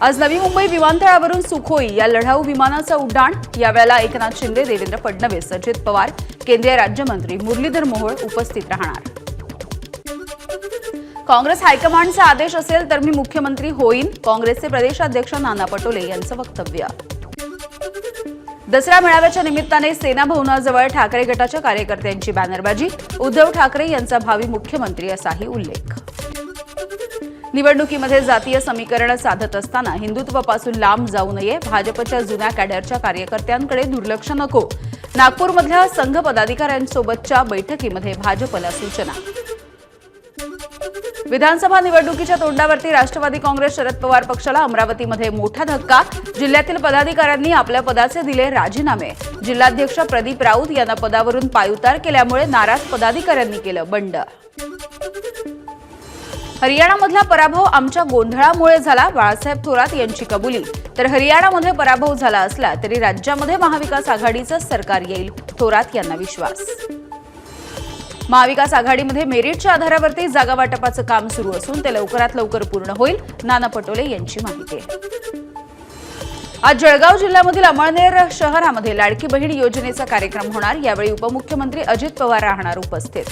आज नवी मुंबई विमानतळावरून सुखोई या लढाऊ विमानाचं उड्डाण। यावेळेला एकनाथ शिंदे, देवेंद्र फडणवीस, अजित पवार, केंद्रीय राज्यमंत्री मुरलीधर मोहोळ उपस्थित राहणार। काँग्रेस हायकमांडचा आदेश असेल तर मी मुख्यमंत्री होईन, काँग्रेसचे प्रदेशाध्यक्ष नाना पटोले यांचं वक्तव्य। दसरा मेळाव्याच्या निमित्ताने सेना भवनाजवळ ठाकरे गटाच्या कार्यकर्त्यांची बॅनरबाजी। उद्धव ठाकरे यांचा भावी मुख्यमंत्री असाही उल्लेख। निवडणुकीमध्ये जातीय समीकरण साधत असताना हिंदुत्वापासून लांब जाऊ नये, भाजपच्या जुन्या कॅडरच्या कार्यकर्त्यांकडे दुर्लक्ष नको। नागपूरमधल्या संघ पदाधिकाऱ्यांसोबतच्या बैठकीमध्ये भाजपला सूचना। विधानसभा निवडणुकीच्या तोंडावरती राष्ट्रवादी काँग्रेस शरद पवार पक्षाला अमरावतीमध्ये मोठा धक्का। जिल्ह्यातील पदाधिकाऱ्यांनी आपल्या पदाचे दिले राजीनामे। जिल्हाध्यक्ष प्रदीप राऊत यांना पदावरून पायउतार केल्यामुळे नाराज पदाधिकाऱ्यांनी केलं बंड। हरियाणामधला पराभव आमच्या गोंधळामुळे झाला, बाळासाहेब थोरात यांची कबुली। तर हरियाणामध्ये पराभव झाला असला तरी राज्यामध्ये महाविकास आघाडीचं सरकार येईल, थोरात यांना विश्वास। महाविकास आघाडीमध्ये मेरिटच्या आधारावरती जागा वाटपाचं काम सुरू असून ते लवकरात लवकर पूर्ण होईल, नाना पटोले यांची माहिती। आज जळगाव जिल्ह्यामधील अमळनेर शहरामध्ये लाडकी बहीण योजनेचा कार्यक्रम होणार। यावेळी उपमुख्यमंत्री अजित पवार राहणार उपस्थित।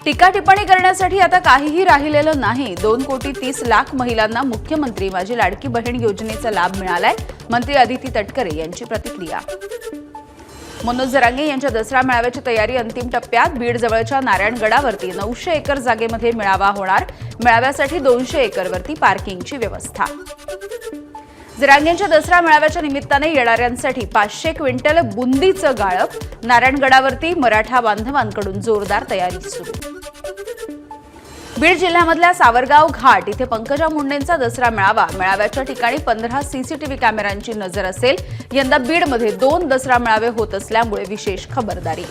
टीका टिप्पणी करण्यासाठी आता काहीही राहिलेलं नाही। 2,30,00,000 महिलांना मुख्यमंत्री माझी लाडकी बहीण योजनेचा लाभ मिळालाय, मंत्री अदिती तटकरे यांची प्रतिक्रिया। मनोज जरांगे यांच्या दसरा मेळाव्याची तयारी अंतिम टप्प्यात। बीड जवळच्या नारायणगडावरती 900 एकर जागेमध्ये मेळावा होणार। मेळाव्यासाठी 200 एकरवरती पार्किंगची व्यवस्था। जरांगेंच्या दसरा मेळाव्याच्या निमित्ताने येणाऱ्यांसाठी 500 क्विंटल बुंदीचं गाळप। नारायणगडावरती मराठा बांधवांकडून जोरदार तयारी सुरू। बीड जिल्ह्यामधल्या सावरगाव घाट इथे पंकजा मुंडेंचा दसरा मेळावा। मेळाव्याच्या ठिकाणी 15 सीसीटीव्ही कॅमेऱ्यांची नजर असेल। यंदा बीडमध्ये 2 दसरा मेळावे होत असल्यामुळे विशेष खबरदारी।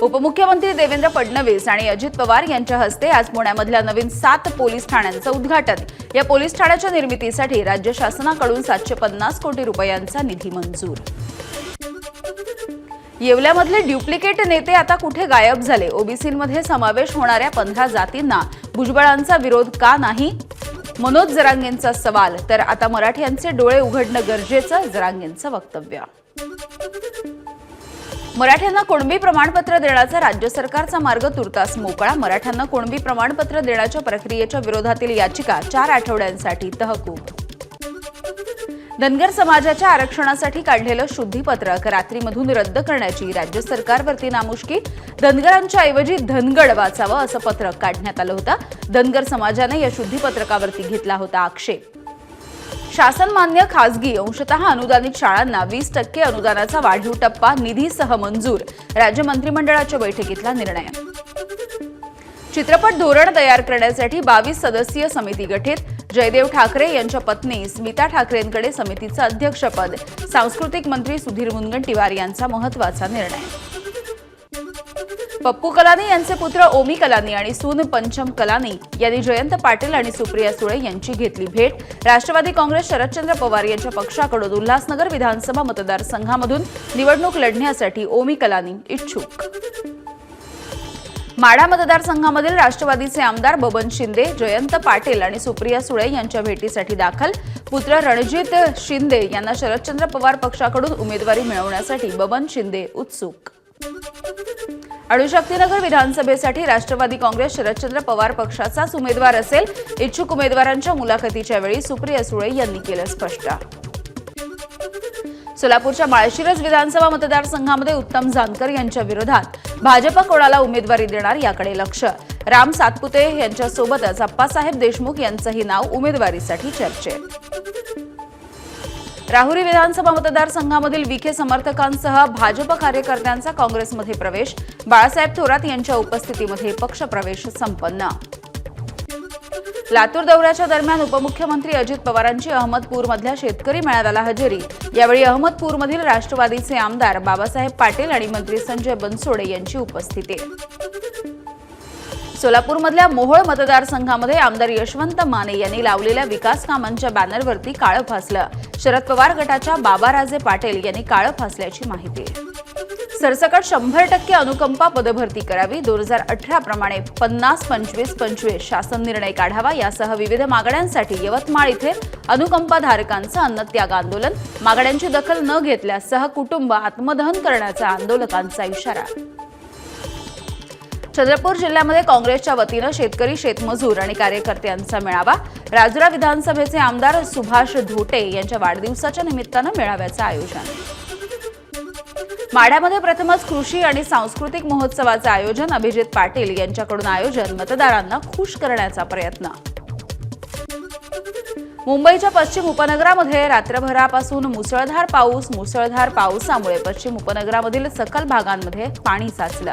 उपमुख्यमंत्री देवेंद्र फडणवीस आणि अजित पवार यांच्या हस्ते आज पुण्यामधल्या नवीन 7 पोलीस ठाण्यांचं उद्घाटन। या पोलीस ठाण्याच्या निर्मितीसाठी राज्य शासनाकडून 750 कोटी रुपयांचा निधी मंजूर। येवल्यामधले ड्युप्लिकेट नेते आता कुठे गायब झाले? ओबीसीमध्ये समावेश होणाऱ्या 15 जातींना भुजबळांचा विरोध का नाही? मनोज जरांगेंचा सवाल। तर आता मराठ्यांचे डोळे उघडणं गरजेचं, जरांगेंचं वक्तव्य। मराठ्यांना कुणबी प्रमाणपत्र देण्याचा राज्य सरकारचा मार्ग तुर्तास मोकळा। मराठ्यांना कुणबी प्रमाणपत्र देण्याच्या प्रक्रियेच्या विरोधातील याचिका 4 आठवड्यांसाठी तहकूब। धनगर समाजाच्या आरक्षणासाठी काढलेलं शुद्धीपत्रक रात्रीमधून रद्द करण्याची राज्य सरकारवरती नामुष्की। धनगरांच्या ऐवजी धनगड वाचावं असं पत्रक काढण्यात आलं होतं। धनगर समाजाने या शुद्धीपत्रकावरती घेतला होता आक्षेप। शासन मान्य खासगी अंशतः अनुदानित शाळांना 20% अनुदानाचा वाढीव टप्पा निधीसह मंजूर। राज्य मंत्रिमंडळाच्या बैठकीतला निर्णय। चित्रपट धोरण तयार करण्यासाठी 22 सदस्यीय समिती गठीत। जयदेव ठाकरे यांच्या पत्नी स्मिता ठाकरेंकडे समितीचं अध्यक्षपद। सांस्कृतिक मंत्री सुधीर मुनगंटीवार यांचा महत्त्वाचा निर्णय। पप्पू कलानी यांचे पुत्र ओमी कलानी आणि सून पंचम कलानी यांनी जयंत पाटील आणि सुप्रिया सुळे यांची घेतली भेट। राष्ट्रवादी काँग्रेस शरदचंद्र पवार यांच्या पक्षाकडून उल्हासनगर विधानसभा मतदारसंघामधून निवडणूक लढण्यासाठी ओमी कलानी इच्छुक। माढा मतदारसंघामधील राष्ट्रवादीचे आमदार बबन शिंदे, जयंत पाटील आणि सुप्रिया सुळे यांच्या भेटीसाठी दाखल। पुत्र रणजित शिंदे यांना शरदचंद्र पवार पक्षाकडून उमेदवारी मिळवण्यासाठी बबन शिंदे उत्सुक। अणुशक्तीनगर विधानसभेसाठी राष्ट्रवादी काँग्रेस शरदचंद्र पवार पक्षाचाच उमेदवार असेल। इच्छुक उमेदवारांच्या मुलाखतीच्या वेळी सुप्रिया सुळे यांनी केलं स्पष्ट। सोलापूरच्या माळशिरस विधानसभा मतदारसंघामध्ये उत्तम जानकर यांच्या विरोधात भाजप कोणाला उमेदवारी देणार याकडे लक्ष। राम सातपुते यांच्यासोबतच अप्पासाहेब देशमुख यांचंही नाव उमेदवारीसाठी चर्चेत। राहुरी विधानसभा मतदारसंघामधील विखे समर्थकांसह भाजप कार्यकर्त्यांचा काँग्रेसमध्ये प्रवेश। बाळासाहेब थोरात यांच्या उपस्थितीमध्ये पक्षप्रवेश संपन्न। लातूर दौऱ्याच्या दरम्यान उपमुख्यमंत्री अजित पवारांची अहमदपूरमधल्या शेतकरी मेळाव्याला हजेरी। यावेळी अहमदपूरमधील राष्ट्रवादीचे आमदार बाबासाहेब पाटील आणि मंत्री संजय बनसोडे यांची उपस्थिती। सोलापूरमधल्या मोहोळ मतदारसंघामध्ये आमदार यशवंत माने यांनी लावलेल्या विकास कामांच्या बॅनरवरती काळं फासलं। शरद पवार गटाच्या बाबाराजे पाटील यांनी काळं फासल्याची माहिती। सरसकट 100% अनुकंपा पदभरती करावी, 2018 प्रमाणे 50-25-25 शासन निर्णय काढावा यासह विविध मागण्यांसाठी यवतमाळ इथे अनुकंपाधारकांचं अन्नत्याग आंदोलन, मागण्यांची दखल न घेतल्यास सहकुटुंब आत्मदहन करण्याचा आंदोलकांचा इशारा. चंद्रपूर जिल्ह्यामध्ये काँग्रेसच्या वतीनं शेतकरी, शेतमजूर आणि कार्यकर्त्यांचा मेळावा. राजुरा विधानसभेचे आमदार सुभाष धोटे यांच्या वाढदिवसाच्या निमित्तानं मेळाव्याचं आयोजन. माढ्यामध्ये प्रथमच कृषी आणि सांस्कृतिक महोत्सवाचं आयोजन. अभिजित पाटील यांच्याकडून आयोजन, मतदारांना खुश करण्याचा प्रयत्न. मुंबईच्या पश्चिम उपनगरामध्ये रात्रभरापासून मुसळधार पाऊस. मुसळधार पावसामुळे पश्चिम उपनगरामधील सखल भागांमध्ये पाणी साचलं.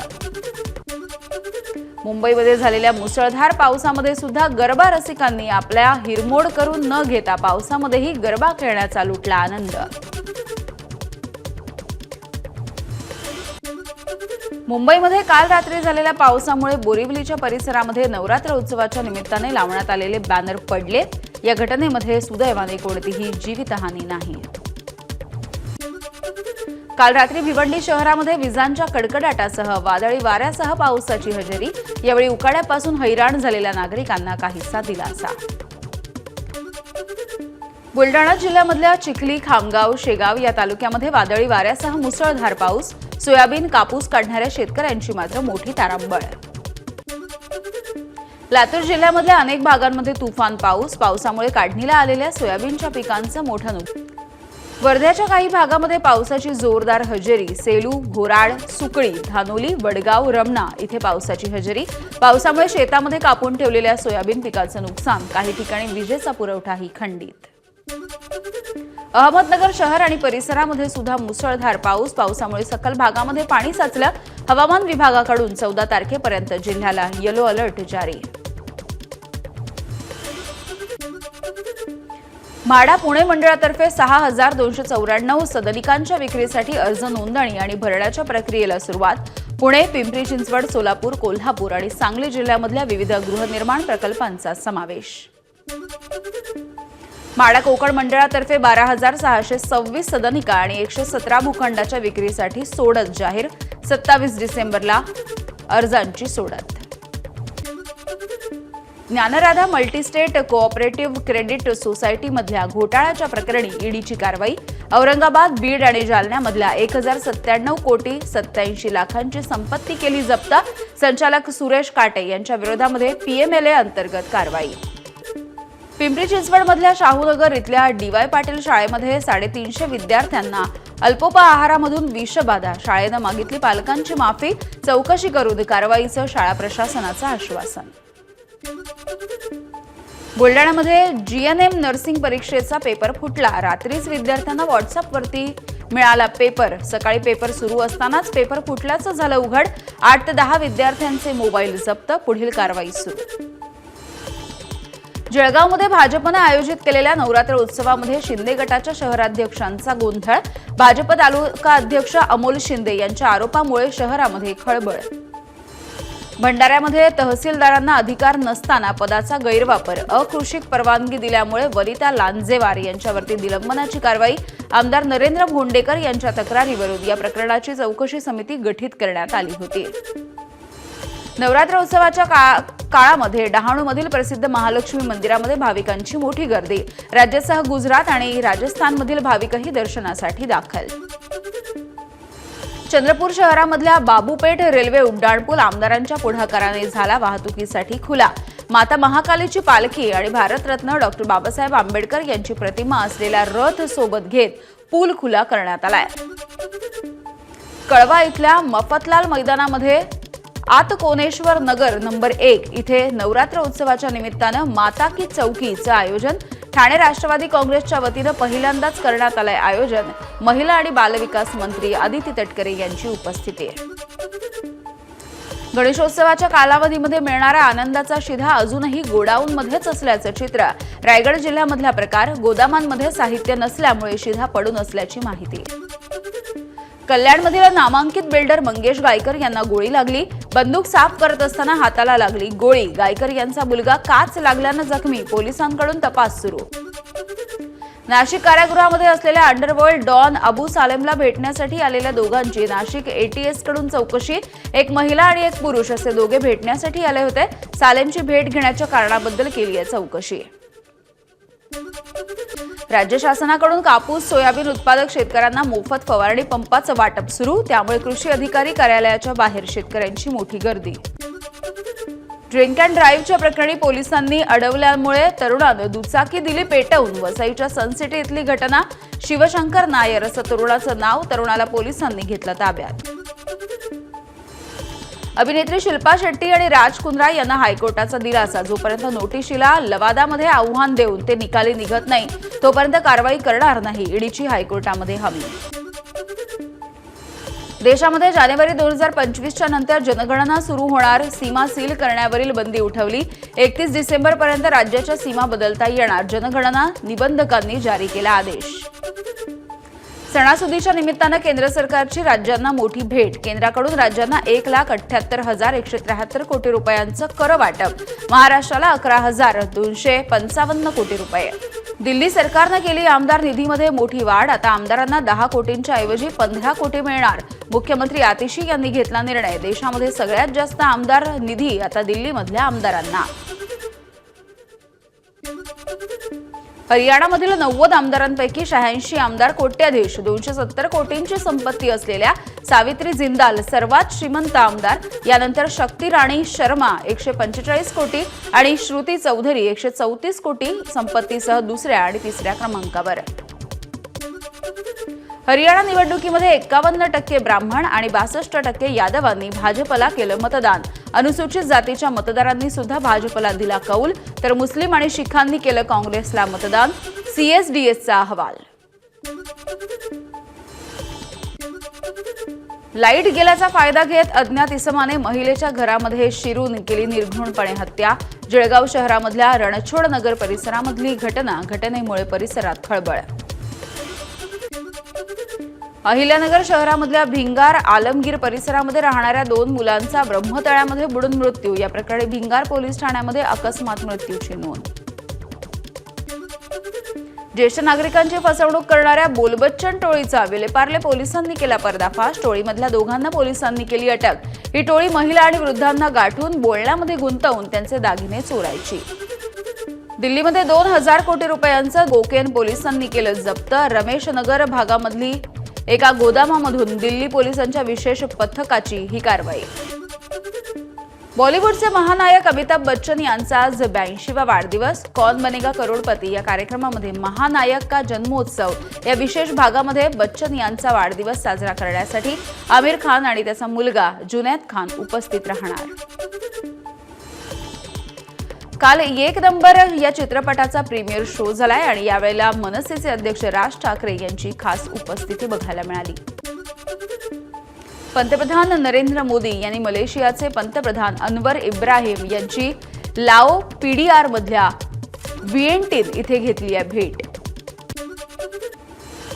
मुंबईमध्ये झालेल्या मुसळधार पावसामध्ये सुद्धा गरबा रसिकांनी आपल्या हिरमोड करून न घेता पावसामध्येही गरबा खेळण्याचा लुटला आनंद. मुंबईमध्ये काल रात्री झालेल्या पावसामुळे बोरिवलीच्या परिसरामध्ये नवरात्र उत्सवाच्या निमित्ताने लावण्यात आलेले बॅनर पडले. या घटनेमध्ये सुदैवाने कोणतीही जीवितहानी नाही. काल रात्री भिवंडी शहरामध्ये विजांच्या कडकडाटासह वादळी वाऱ्यासह पावसाची हजेरी. यावेळी उकाड्यापासून हैराण झालेल्या नागरिकांना काहीसा दिलासा. बुलडाणा जिल्ह्यामधल्या चिखली, खामगाव, शेगाव या तालुक्यामध्ये वादळी वाऱ्यासह मुसळधार पाऊस. सोयाबीन, कापूस काढणाऱ्या शेतकऱ्यांची मात्र मोठी तारांबळ. लातूर जिल्ह्यामधल्या अनेक भागांमध्ये तुफान पाऊस. पावसामुळे काढणीला आलेल्या सोयाबीनच्या पिकांचं मोठं नुकसान. वर्ध्याच्या काही भागामध्ये पावसाची जोरदार हजेरी. सेलू, घोराड, सुकळी, धानोली, वडगाव, रमणा इथे पावसाची हजेरी. पावसामुळे शेतामध्ये कापून ठेवलेल्या सोयाबीन पिकाचं नुकसान. काही ठिकाणी विजेचा पुरवठाही खंडित. अहमदनगर शहर आणि परिसरामध्ये सुद्धा मुसळधार पाऊस. पावसामुळे सखल भागामध्ये पाणी साचलं. हवामान विभागाकडून 14 तारखेपर्यंत जिल्ह्याला येलो अलर्ट जारी. म्हाडा पुणे मंडळातर्फे 6,294 सदनिकांच्या विक्रीसाठी अर्ज नोंदणी आणि भरण्याच्या प्रक्रियेला सुरुवात. पुणे, पिंपरी चिंचवड, सोलापूर, कोल्हापूर आणि सांगली जिल्ह्यामधल्या विविध गृहनिर्माण प्रकल्पांचा समावेश. म्हाडा कोकण मंडळातर्फे 12,626 सदनिका आणि 117 भूखंडाच्या विक्रीसाठी सोडत जाहीर. 27 डिसेंबरला अर्जांची सोडत. ज्ञानराधा मल्टीस्टेट कोऑपरेटिव्ह क्रेडिट सोसायटीमधल्या घोटाळ्याच्या प्रकरणी ईडीची कारवाई. औरंगाबाद, बीड आणि जालन्यामधल्या 1,097 कोटी 87 लाखांची संपत्ती केली जप्त. संचालक सुरेश काटे यांच्या विरोधामध्ये पीएमएलए अंतर्गत कारवाई. पिंपरी चिंचवडमधल्या शाहूनगर इथल्या डीवाय पाटील शाळेमध्ये 350 विद्यार्थ्यांना अल्पोपहारामधून विषबाधा. शाळेनं मागितली पालकांची माफी. चौकशी करून कारवाईचं शाळा प्रशासनाचं आश्वासन. बुलडाण्यामध्ये जीएनएम नर्सिंग परीक्षेचा पेपर फुटला. रात्रीच विद्यार्थ्यांना व्हॉट्सअपवरती मिळाला पेपर. सकाळी पेपर सुरू असतानाच पेपर फुटल्याचं झालं उघड. 8 ते 10 विद्यार्थ्यांचे मोबाईल जप्त. पुढील कारवाई सुरू. जळगावमध्ये भाजपनं आयोजित केलेल्या नवरात्र उत्सवामध्ये शिंदे गटाच्या शहराध्यक्षांचा गोंधळ. भाजप तालुका अध्यक्ष अमोल शिंदे यांच्या आरोपामुळे शहरामध्ये खळबळ. भंडाऱ्यामध्ये तहसीलदारांना अधिकार नसताना पदाचा गैरवापर. अकृषिक परवानगी दिल्यामुळे वनिता लांजेवार यांच्यावरती निलंबनाची कारवाई. आमदार नरेंद्र भोंडेकर यांच्या तक्रारीवरून या प्रकरणाची चौकशी समिती गठीत करण्यात आली होती. नवरात्र उत्सवाच्या काळामध्ये डहाणूमधील प्रसिद्ध महालक्ष्मी मंदिरामध्ये भाविकांची मोठी गर्दी. राज्यासह गुजरात आणि राजस्थानमधील भाविकही दर्शनासाठी दाखल. चंद्रपूर शहरामधल्या बाबूपेठ रेल्वे उड्डाणपूल आमदारांच्या पुढाकाराने झाला वाहतुकीसाठी खुला. माता महाकालीची पालखी आणि भारतरत्न डॉ. बाबासाहेब आंबेडकर यांची प्रतिमा असलेला रथ सोबत घेत पूल खुला करण्यात आलाय. कळवा इथल्या मफतलाल मैदानामध्ये आतकोनेश्वर नगर नंबर 1 इथे नवरात्र उत्सवाच्या निमित्तानं माता की चौकीचं आयोजन. ठाणे राष्ट्रवादी काँग्रेसच्या वतीनं पहिल्यांदाच करण्यात आलंय आयोजन. महिला आणि बालविकास मंत्री आदिती तटकरे यांची उपस्थिती. गणेशोत्सवाच्या कालावधीमध्ये मिळणारा आनंदाचा शिधा अजूनही गोडाऊनमध्येच असल्याचं चित्र. रायगड जिल्ह्यामधला प्रकार. गोदामांमध्ये साहित्य नसल्यामुळे शिधा पडून असल्याची माहिती. कल्याणमधील नामांकित बिल्डर मंगेश गायकर यांना गोळी लागली. बंदूक साफ करत असताना हाताला लागली गोळी. गायकर यांचा मुलगा काच लागल्यानं जखमी. पोलिसांकडून तपास सुरू. नाशिक कारागृहामध्ये असलेल्या अंडरवर्ल्ड डॉन अबू सालेमला भेटण्यासाठी आलेल्या दोघांची नाशिक ATS कडून चौकशी। एक महिला आणि एक पुरुष असे दोघे भेटण्यासाठी आले होते। सालेमची भेट घेण्याच्या कारणाबद्दल केली आहे चौकशी। राज्य शासनाकडून कापूस सोयाबीन उत्पादक शेतकऱ्यांना मोफत फवारणी पंपाचं वाटप सुरू, त्यामुळे कृषी अधिकारी कार्यालयाच्या बाहेर शेतकऱ्यांची मोठी गर्दी। ड्रिंक अँड ड्राईव्हच्या प्रकरणी पोलिसांनी अडवल्यामुळे तरुणानं दुचाकी दिली पेटवून। वसईच्या सनसिटी इथली घटना। शिवशंकर नायर असं तरुणाचं नाव। तरुणाला पोलिसांनी घेतलं ताब्यात। अभिनेत्री शिल्पा शेट्टी आणि राज कुंद्रा यांना हायकोर्टाचा दिलासा। जोपर्यंत नोटिशीला लवादामध्ये आव्हान देऊन ते निकाली निघत नाही तोपर्यंत कारवाई करणार नाही, ईडीची हायकोर्टामध्ये हमी। देशामध्ये जानेवारी 2025च्या नंतर जनगणना सुरू होणार। सीमा सील करण्यावरील बंदी उठवली। 31 डिसेंबरपर्यंत राज्याच्या सीमा बदलता येणार। जनगणना निबंधकांनी जारी केला आदेश। सणासुदीच्या निमित्तानं केंद्र सरकारची राज्यांना मोठी भेट। केंद्राकडून राज्यांना 1,78,173 कोटी रुपयांचं कर वाटप। महाराष्ट्राला 11,255 कोटी रुपये। दिल्ली सरकारनं केली आमदार निधीमध्ये मोठी वाढ। आता आमदारांना 10 कोटींच्या ऐवजी 15 कोटी मिळणार। मुख्यमंत्री आतिशी यांनी घेतला निर्णय। देशामध्ये सगळ्यात जास्त आमदार निधी आता दिल्लीमधल्या आमदारांना। हरियाणामधील 90 आमदारांपैकी 86 आमदार कोट्याधीश। 270 कोटींची संपत्ती असलेल्या सावित्री जिंदाल सर्वात श्रीमंत आमदार। यानंतर शक्ती राणी शर्मा 145 कोटी आणि श्रुती चौधरी 134 कोटी संपत्तीसह दुसऱ्या आणि तिसऱ्या क्रमांकावर। हरियाणा निवडणुकीमध्ये 51% ब्राह्मण आणि 62% यादवांनी भाजपला केलं मतदान। अनुसूचित जातीच्या मतदारांनी सुद्धा भाजपला दिला कौल, तर मुस्लिम आणि शिखांनी केलं काँग्रेसला मतदान। CSDSचा अहवाल। लाईट गेल्याचा फायदा घेत अज्ञात इसमाने महिलेच्या घरामध्ये शिरून केली निर्घृणपणे हत्या। जळगाव शहरामधल्या रणछोड नगर परिसरामधली घटनेमुळे परिसरात खळबळ। अहिल्यानगर शहरामधल्या भिंगार आलमगीर परिसरामध्ये राहणाऱ्या 2 मुलांचा ब्रह्मतळ्यामध्ये बुडून मृत्यू। या प्रकरणी भिंगार पोलीस ठाण्यामध्ये अकस्मात मृत्यूची नोंद। ज्येष्ठ नागरिकांची फसवणूक करणाऱ्या बोलबच्चन टोळीचा विलेपार्ले पोलिसांनी केला पर्दाफाश। टोळीमधल्या दोघांना पोलिसांनी केली अटक। ही टोळी महिला आणि वृद्धांना गाठून बोलण्यामध्ये गुंतवून त्यांचे दागिने चोरायची। दिल्लीमध्ये 2000 कोटी रुपयांचं कोकेन पोलिसांनी केलं जप्त। रमेशनगर भागामधली एका गोदामामधून दिल्ली पोलिसांच्या विशेष पथकाची ही कारवाई। बॉलिवूडचे महानायक अमिताभ बच्चन यांचा आज 82वा वाढदिवस। कौन बनेगा करोडपती या कार्यक्रमामध्ये महानायक का जन्मोत्सव या विशेष भागामध्ये बच्चन यांचा वाढदिवस साजरा करण्यासाठी आमिर खान आणि त्याचा मुलगा जुनैद खान उपस्थित राहणार। काल एक नंबर या चित्रपटाचा प्रीमियर शो झालाय आणि यावेळेला मनसेचे अध्यक्ष राज ठाकरे यांची खास उपस्थिती बघायला मिळाली। पंतप्रधान नरेंद्र मोदी यांनी मलेशियाचे पंतप्रधान अनवर इब्राहिम यांची लाओ PDR मधल्या विएंटिन इथे घेतली आहे भेट।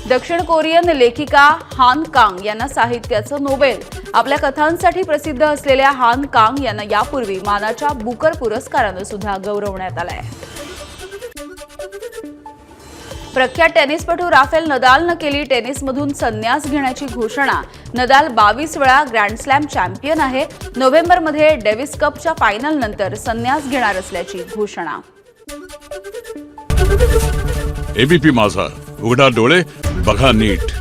दक्षिण कोरियन लेखिका हान कांग यांना साहित्याचं नोबेल। आपल्या कथांसाठी प्रसिद्ध असलेल्या हान कांग यांना यापूर्वी मानाच्या बुकर पुरस्कारानं सुद्धा गौरवण्यात आलंय। प्रख्यात टेनिसपटू राफेल नदालनं केली टेनिसमधून संन्यास घेण्याची घोषणा। नदाल 22 वेळा ग्रँड स्लॅम चॅम्पियन आहे। नोव्हेंबरमध्ये डेव्हिस कपच्या फायनल नंतर संन्यास घेणार असल्याची घोषणा। ABP माझा, उघडा डोळे बघा नीट।